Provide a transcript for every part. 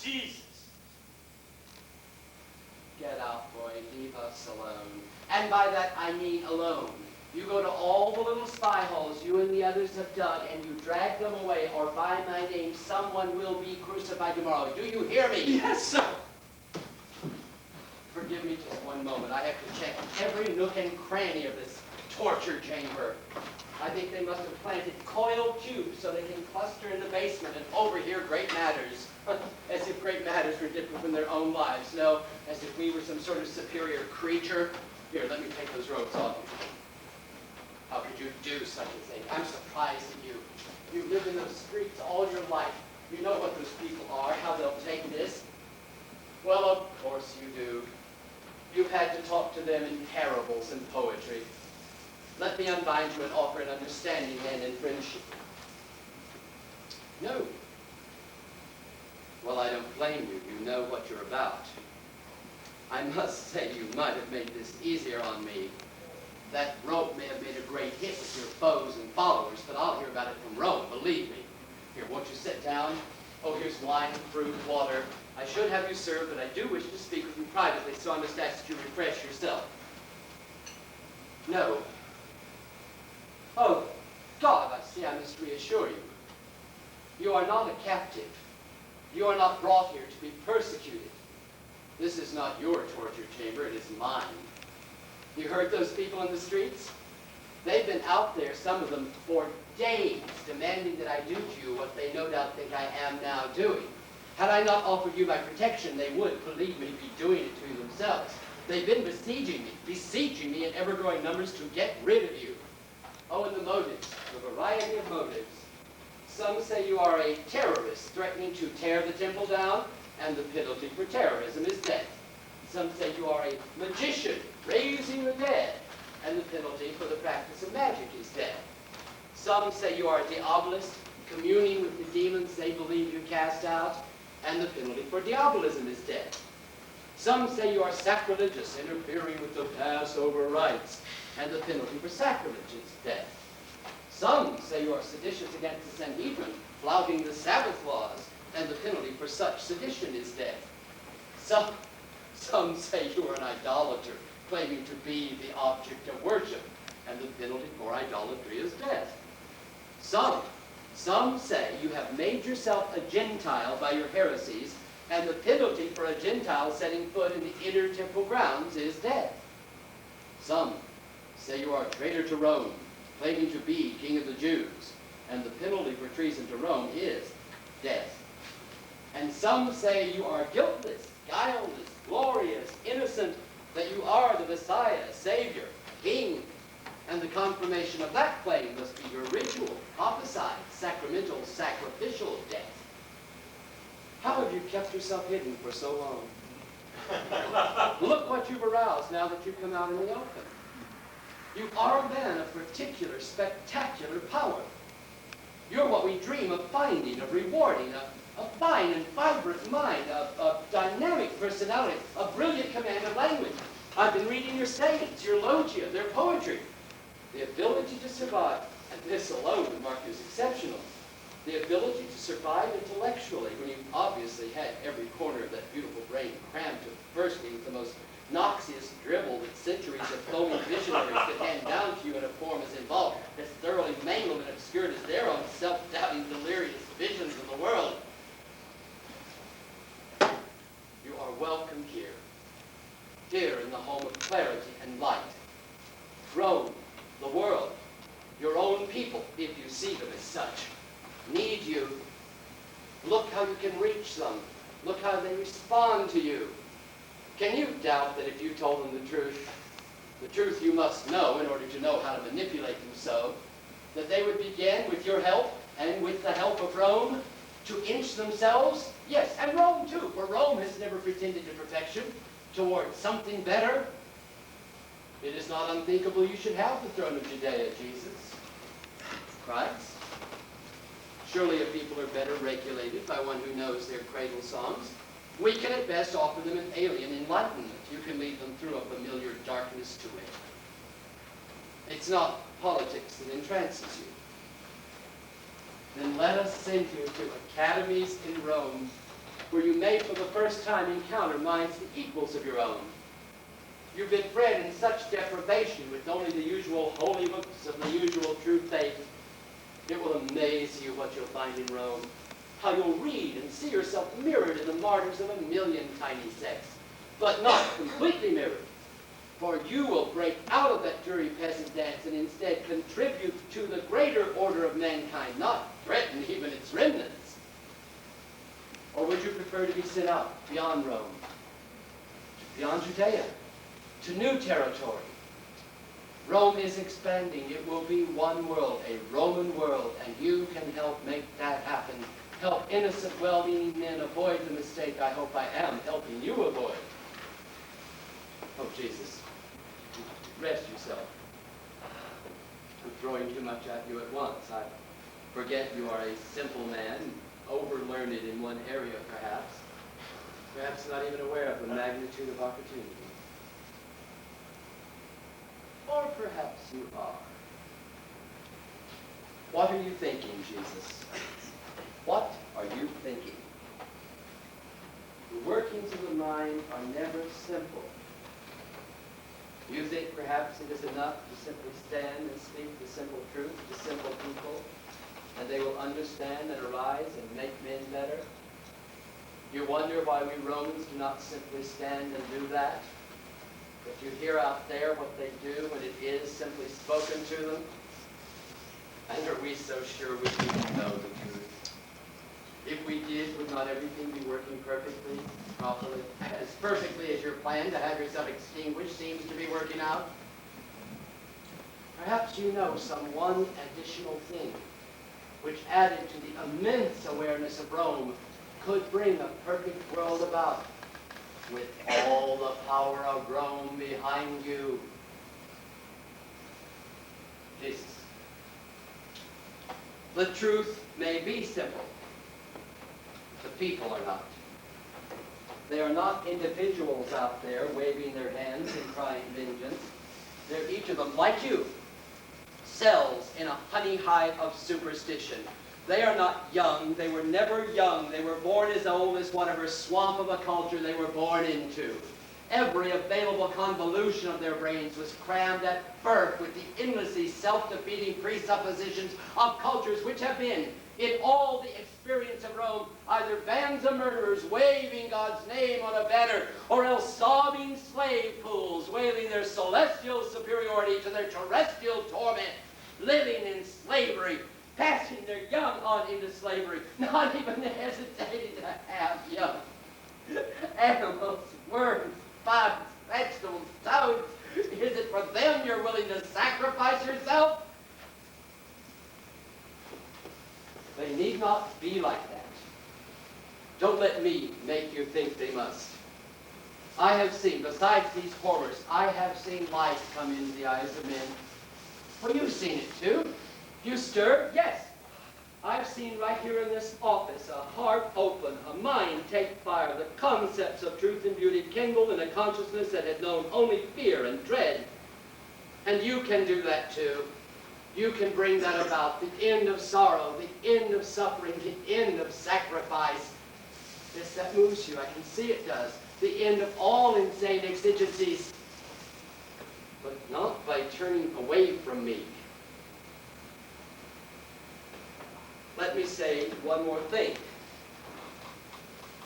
Jesus. Get out, boy. Leave us alone. And by that, I mean alone. You go to all the little spy holes you and the others have dug, and you drag them away, or by my name, someone will be crucified tomorrow. Do you hear me? Yes, sir. Forgive me just one moment. I have to check every nook and cranny of this torture chamber. I think they must have planted coiled tubes so they can cluster in the basement and overhear great matters. As if great matters were different from their own lives. No, as if we were some sort of superior creature. Here, let me take those robes off you. How could you do such a thing? I'm surprised at you. You've lived in those streets all your life. You know what those people are, how they'll take this. Well, of course you do. You've had to talk to them in parables and poetry. Let me unbind you and offer an understanding and in friendship. No. Well, I don't blame you. You know what you're about. I must say you might have made this easier on me. That rope may have made a great hit with your foes and followers, but I'll hear about it from Rome, believe me. Here, won't you sit down? Oh, here's wine, fruit, water. I should have you served, but I do wish to speak with you privately, so I must ask that you refresh yourself. No. Oh, God, I see I must reassure you. You are not a captive. You are not brought here to be persecuted. This is not your torture chamber, it is mine. You heard those people in the streets? They've been out there, some of them, for days, demanding that I do to you what they no doubt think I am now doing. Had I not offered you my protection, they would, believe me, be doing it to you themselves. They've been besieging me in ever-growing numbers to get rid of you. Oh, and the motives, the variety of motives. Some say you are a terrorist threatening to tear the temple down, and the penalty for terrorism is death. Some say you are a magician raising the dead, and the penalty for the practice of magic is death. Some say you are a diabolist, communing with the demons they believe you cast out, and the penalty for diabolism is death. Some say you are sacrilegious, interfering with the Passover rites, and the penalty for sacrilege is death. Some say you are seditious against the Sanhedrin, flouting the Sabbath laws, and the penalty for such sedition is death. Some say you are an idolater, claiming to be the object of worship, and the penalty for idolatry is death. Some say you have made yourself a Gentile by your heresies, and the penalty for a Gentile setting foot in the inner temple grounds is death. Some say you are a traitor to Rome, claiming to be king of the Jews, and the penalty for treason to Rome is death. And some say you are guiltless, guileless, glorious, innocent, that you are the Messiah, Savior, King, and the confirmation of that claim must be your ritual, prophesied, sacramental, sacrificial death. How have you kept yourself hidden for so long? Look what you've aroused now that you've come out in the open. You are then a particular, spectacular power. You're what we dream of finding, of rewarding, a fine and vibrant mind, a dynamic personality, a brilliant command of language. I've been reading your sayings, your logia, their poetry. The ability to survive, and this alone would mark you as exceptional. The ability to survive intellectually when you obviously had every corner of that beautiful brain crammed to bursting with the most noxious dribble that centuries of foaming visionaries could hand down to you in a form as involved, as thoroughly mangled and obscured as their own self-doubting, delirious visions of the world. You are welcome here in the home of clarity and light. Rome, the world, your own people, if you see them as such, need you. Look how you can reach them. Look how they respond to you. Can you doubt that if you told them the truth you must know in order to know how to manipulate them so, that they would begin with your help and with the help of Rome to inch themselves? Yes, and Rome too, for Rome has never pretended to perfection, towards something better. It is not unthinkable you should have the throne of Judea, Jesus Christ. Surely a people are better regulated by one who knows their cradle songs. We can at best offer them an alien enlightenment. You can lead them through a familiar darkness to it. It's not politics that entrances you. Then let us send you to academies in Rome where you may for the first time encounter minds the equals of your own. You've been bred in such deprivation with only the usual holy books of the usual true faith. It will amaze you what you'll find in Rome, how you'll read and see yourself mirrored in the martyrs of a million tiny sects, but not completely mirrored. For you will break out of that dreary peasant dance and instead contribute to the greater order of mankind, not threaten even its remnants. Or would you prefer to be sent out beyond Rome, beyond Judea, to new territory? Rome is expanding. It will be one world, a Roman world, and you can help make that happen. Help innocent, well-meaning men avoid the mistake I hope I am helping you avoid. Oh, Jesus, rest yourself. I'm throwing too much at you at once. I forget you are a simple man, over-learned in one area, perhaps. Perhaps not even aware of the magnitude of opportunity. Or perhaps you are. What are you thinking, Jesus? What are you thinking? The workings of the mind are never simple. You think perhaps it is enough to simply stand and speak the simple truth to simple people, and they will understand and arise and make men better? You wonder why we Romans do not simply stand and do that? If you hear out there what they do when it is simply spoken to them, and are we so sure we do know the truth? If we did, would not everything be working perfectly, properly, as perfectly as your plan to have yourself extinguished seems to be working out? Perhaps you know some one additional thing which, added to the immense awareness of Rome, could bring a perfect world about, with all the power of Rome behind you. Jesus. The truth may be simple. The people are not. They are not individuals out there waving their hands and crying vengeance. They're each of them, like you, cells in a honey hive of superstition. They are not young. They were never young. They were born as old as whatever swamp of a culture they were born into. Every available convolution of their brains was crammed at birth with the endlessly self-defeating presuppositions of cultures which have been, in all the experience of Rome, either bands of murderers waving God's name on a banner, or else sobbing slave pools wailing their celestial superiority to their terrestrial torment, living in slavery, passing their young on into slavery, not even hesitating to have young. Animals, worms, bugs, vegetables, toads. Is it for them you're willing to sacrifice yourself? They need not be like that. Don't let me make you think they must. I have seen, besides these horrors, I have seen light come into the eyes of men. Well, you've seen it too. You stir? Yes. I've seen right here in this office a heart open, a mind take fire, the concepts of truth and beauty kindled in a consciousness that had known only fear and dread. And you can do that too. You can bring that about, the end of sorrow, the end of suffering, the end of sacrifice. Yes, that moves you. I can see it does. The end of all insane exigencies. But not by turning away from me. Let me say one more thing.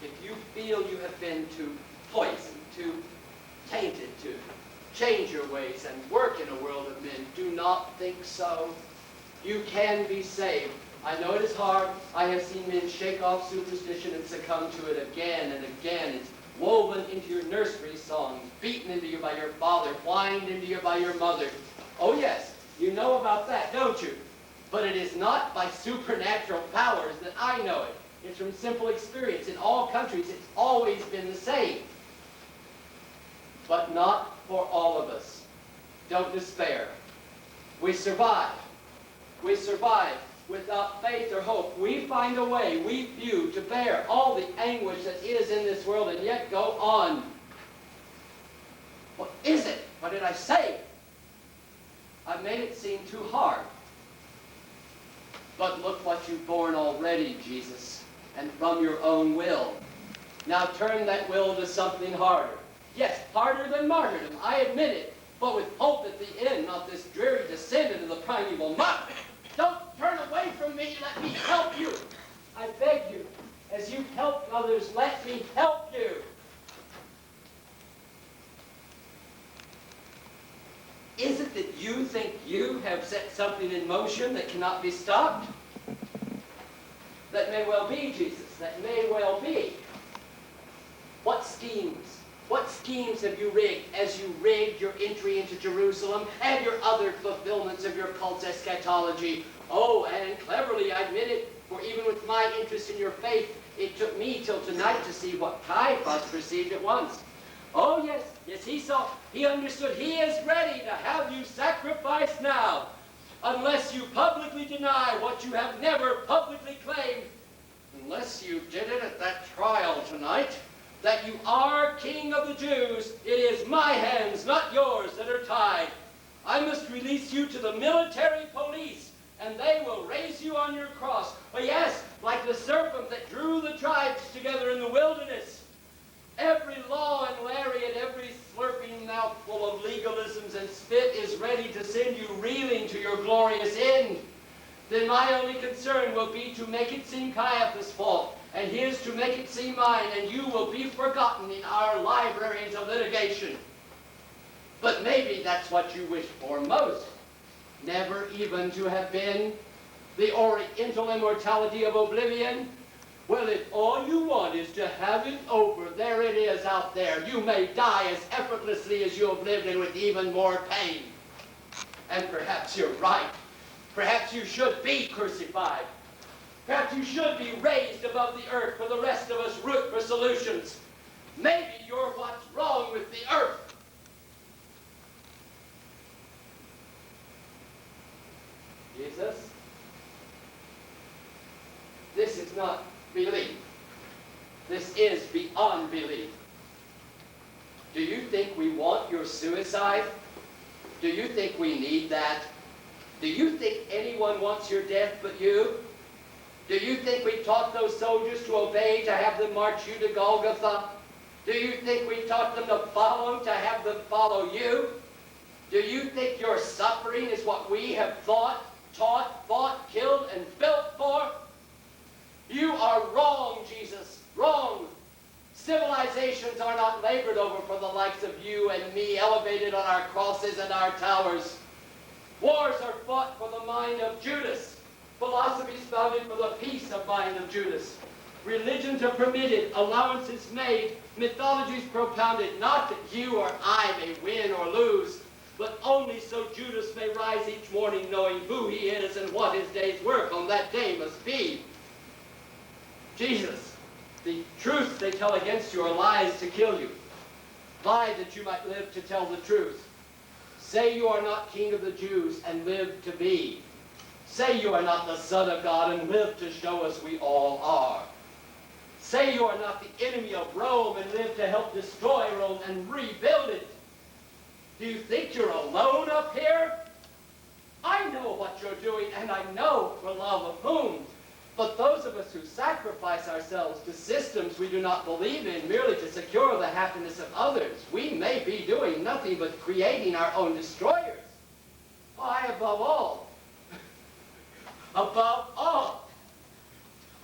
If you feel you have been too poisoned, too tainted to change your ways and work in a world of men, do not think so. You can be saved. I know it is hard. I have seen men shake off superstition and succumb to it again and again. It's woven into your nursery songs, beaten into you by your father, whined into you by your mother. Oh yes, you know about that, don't you? But it is not by supernatural powers that I know it. It's from simple experience. In all countries, it's always been the same. But not for all of us. Don't despair. We survive. We survive. Without faith or hope, we find a way, we few, to bear all the anguish that is in this world and yet go on. What is it? What did I say? I've made it seem too hard. But look what you've borne already, Jesus, and from your own will. Now turn that will to something harder. Yes, harder than martyrdom, I admit it, but with hope at the end, not this dreary descent into the primeval muck. Don't turn away from me, let me help you. I beg you, as you've helped others, let me help you. Is it that you think you have set something in motion that cannot be stopped? That may well be, Jesus, that may well be. What schemes have you rigged as you rigged your entry into Jerusalem and your other fulfillments of your cult's eschatology? Oh, and cleverly, I admit it, for even with my interest in your faith, it took me till tonight to see what Caiaphas perceived at once. Oh, yes, yes, he saw, he understood. He is ready to have you sacrificed now, unless you publicly deny what you have never publicly claimed, unless you did it at that trial tonight, that you are King of the Jews. It is my hands, not yours, that are tied. I must release you to the military police, and they will raise you on your cross. Oh, yes, like the serpent that drew the tribes together in the wilderness. Every law and lariat, every slurping mouthful of legalisms and spit is ready to send you reeling to your glorious end. Then my only concern will be to make it seem Caiaphas' fault, and his to make it seem mine, and you will be forgotten in our libraries of litigation. But maybe that's what you wish for most, never even to have been the oriental immortality of oblivion. Well, if all you want is to have it over, there it is out there. You may die as effortlessly as you have lived and with even more pain. And perhaps you're right. Perhaps you should be crucified. Perhaps you should be raised above the earth for the rest of us root for solutions. Maybe you're what's wrong with the earth. Jesus, this is not belief. This is beyond belief. Do you think we want your suicide? Do you think we need that? Do you think anyone wants your death but you? Do you think we taught those soldiers to obey, to have them march you to Golgotha? Do you think we taught them to follow, to have them follow you? Do you think your suffering is what we have thought, taught, fought, killed, and built for? You are wrong, Jesus, wrong. Civilizations are not labored over for the likes of you and me, elevated on our crosses and our towers. Wars are fought for the mind of Judas. Philosophies founded for the peace of mind of Judas. Religions are permitted, allowances made, mythologies propounded, not that you or I may win or lose, but only so Judas may rise each morning knowing who he is and what his day's work on that day must be. Jesus, the truths they tell against you are lies to kill you. Lie that you might live to tell the truth. Say you are not King of the Jews and live to be. Say you are not the Son of God and live to show us we all are. Say you are not the enemy of Rome and live to help destroy Rome and rebuild it. Do you think you're alone up here? I know what you're doing, and I know for love of whom. But those of us who sacrifice ourselves to systems we do not believe in merely to secure the happiness of others, we may be doing nothing but creating our own destroyers. Why, above all,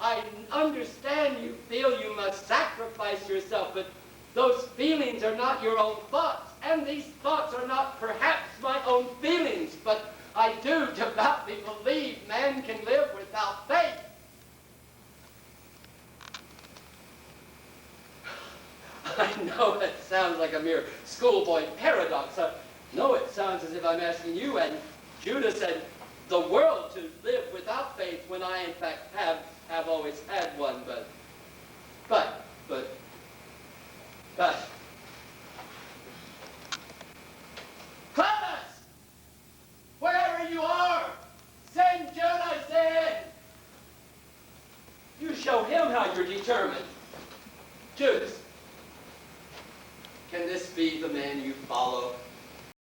I understand you feel you must sacrifice yourself, but those feelings are not your own thoughts, and these thoughts are not perhaps my own feelings, but I do devoutly believe man can live without faith. I know it sounds like a mere schoolboy paradox. I know it sounds as if I'm asking you and Judas and the world to live without faith when I, in fact, have always had one, but, Clemens! Wherever you are, send Judas in! You show him how you're determined. Judas, can this be the man you follow?